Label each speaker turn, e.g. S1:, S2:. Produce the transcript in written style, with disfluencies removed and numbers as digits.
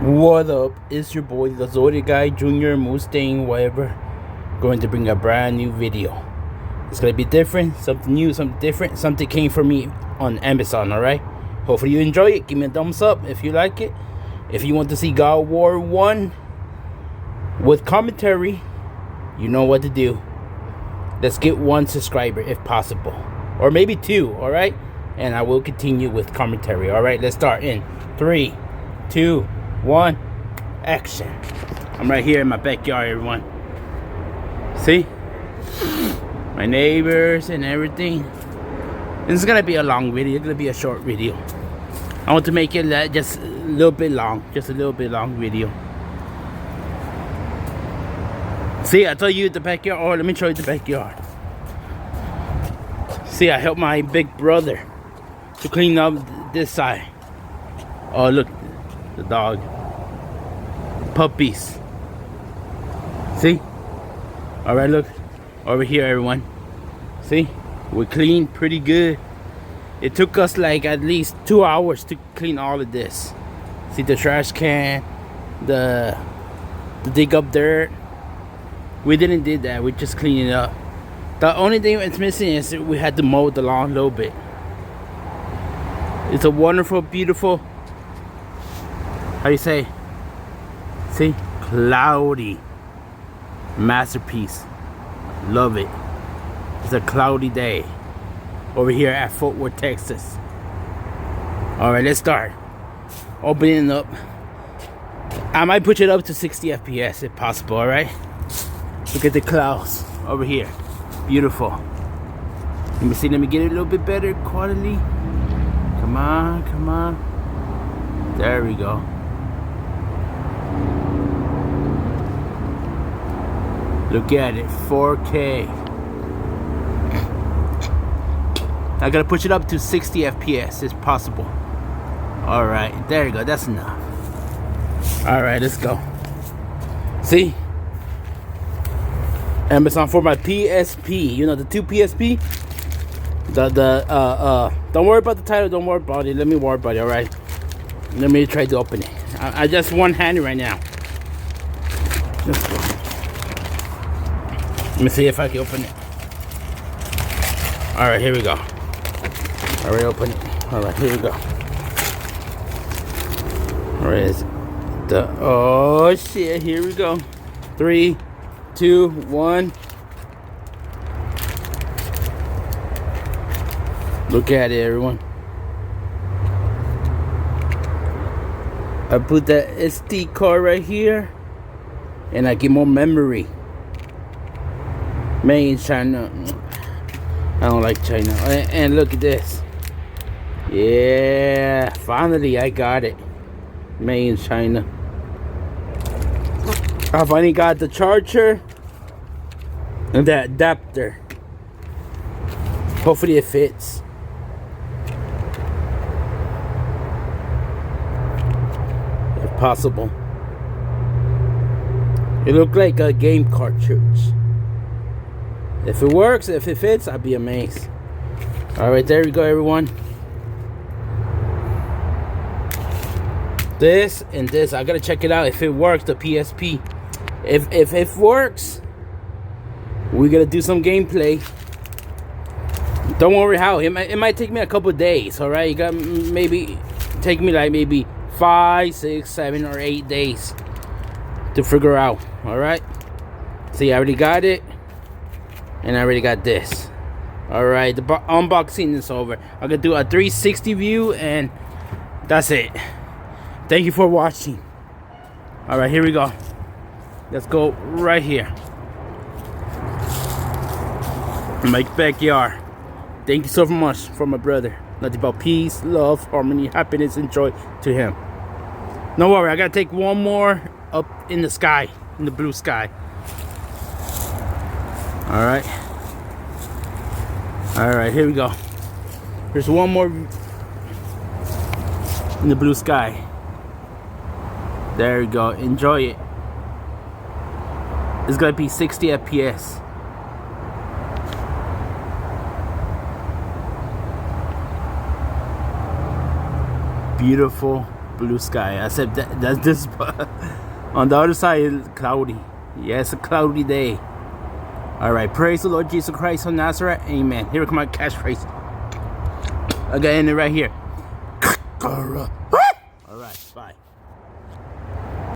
S1: What up? It's your boy, the Zodiac Guy, Junior, Mustang, whatever. Going to bring a brand new video. It's gonna be different, something new, something different. Something came from me on Amazon, alright? Hopefully you enjoy it. Give me a thumbs up if you like it. If you want to see God of War 1 with commentary, you know what to do. Let's get 1 subscriber if possible. Or maybe 2, alright? And I will continue with commentary, alright? Let's start in 3, 2, 1, action. I'm right here in my backyard, everyone. See? My neighbors and everything. This is gonna be a long video. It's gonna be a short video. I want to make it just a little bit long. Just a little bit long video. See, I told you the backyard. Oh, let me show you the backyard. See, I helped my big brother to clean up this side. Oh, look, the dog. Puppies. See? Alright, look. Over here, everyone. See? We're clean pretty good. It took us like at least 2 hours to clean all of this. See the trash can, the dig up dirt. We didn't did that. We just cleaned it up. The only thing that's missing is we had to mow the lawn a little bit. It's a wonderful, beautiful, how you say? See? Cloudy masterpiece. Love it. It's a cloudy day over here at Fort Worth, Texas. Alright, let's start. Opening it up. I might push it up to 60 FPS if possible, alright? Look at the clouds over here. Beautiful. Let me see, let me get it a little bit better quality. Come on, come on. There we go. Look at it, 4K. I gotta push it up to 60 FPS if possible. Alright, there you go, that's enough. Alright, let's go. See? Amazon for my PSP. You know the 2 PSP? Don't worry about the title, don't worry about it. Let me worry about it, alright? Let me try to open it. I just one-handed right now. Let's go. Let me see if I can open it. Alright, here we go. Alright, open it. Alright, here we go. Alright, is the oh shit, here we go. 3, 2, 1. Look at it, everyone. I put that SD card right here and I get more memory. Made in China. I don't like China. And look at this. Yeah, finally I got it. Made in China. I finally got the charger and the adapter. Hopefully it fits. If possible. It looked like a game cartridge. If it works, if it fits, I'll be amazed. Alright, there we go, everyone. This and this, I gotta check it out if it works, the PSP. If it works, we're gonna do some gameplay. Don't worry how. It might take me a couple days, alright? You got maybe take me like maybe 5, 6, 7, or 8 days to figure out, alright? See, I already got it. And I already got this. Alright, the unboxing is over. I'm gonna do a 360 view and that's it. Thank you for watching. Alright, here we go. Let's go right here. My backyard. Thank you so much for my brother. Nothing but peace, love, harmony, happiness, and joy to him. No worry, I gotta take one more up in the sky, in the blue sky. Alright. Alright, here we go. There's one more in the blue sky. There you go. Enjoy it. It's gonna be 60 FPS. Beautiful blue sky. Except that's this. On the other side, it's cloudy. Yeah, it's a cloudy day. Alright, praise the Lord Jesus Christ of Nazareth. Amen. Here come my catchphrase. I got in it right here. Alright, bye.